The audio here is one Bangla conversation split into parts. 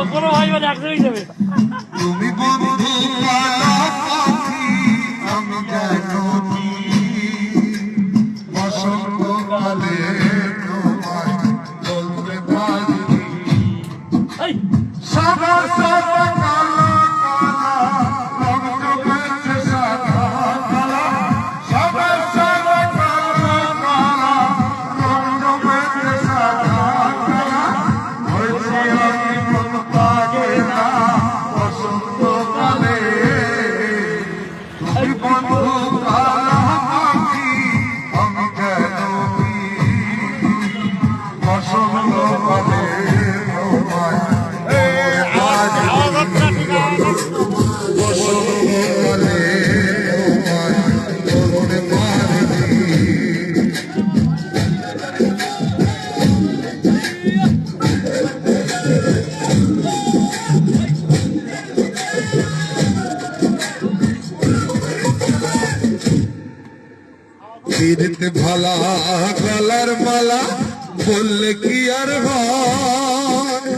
কোনো ভাই মানে একসাথে যাবে। তুমি বন্ধু কালা পাখি আমি যেন কি বসন্তকালে তোমায় বলতে পারি এই সাদা সাদা কালা কালা রং জমেছে সাদা কালা সাদা সাদা কালা কালা রং জমেছে সাদা কালা হয়েছি আমি মন পাগে না বসন্তকালে তুমি বন্ধু কালা পাখি আমি যেন কি বসন্তকালে তোমায় পীড়িতে ভালা গলার মালা বললে কি আর হয়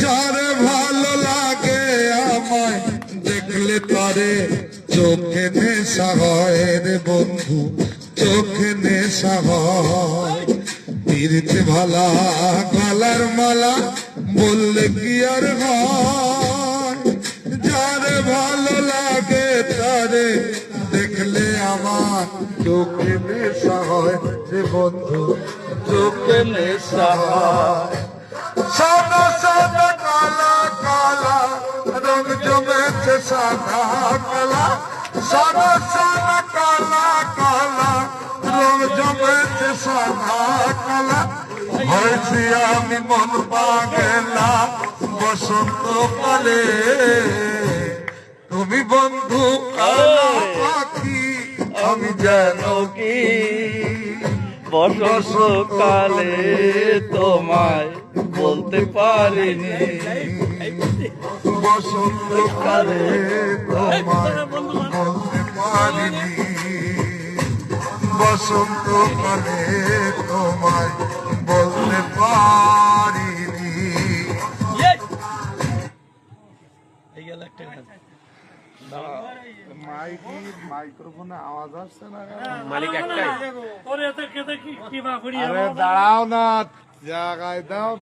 যারে ভালো লাগে আমায় দেখলে তারে চোখে নেশা হয় রে বন্ধু চোখে নেশা হয় পীড়িতে ভালা গলার মালা বললে কি আর হয় যারে ভালো লাগে তারে দেখলে আমার চোখে নেশা হয় রে বন্ধু চোখে নেশা হয় সাদা সাদা কালা কালা রং জমেছে সাদা কালা সাদা সাদা কালা কালা রং জমেছে সাদা কালা হয়েছি আমি মন পাগেলা বসন্তকালে তুমি বন্ধু কালা পাখি আমি যেন কি বসন্তকালে তোমায় বলতে পারিনি বসন্তকালে তোমায় বলতে পারিনি বসন্তকালে তোমায় বলতে পারিনি এই গেল একটা গান। মাইক্রোফোনে আওয়াজ আসছে না মালিক একটাই ওরে এত কেটে কি মা করি দাঁড়াও না জায়গায় দাও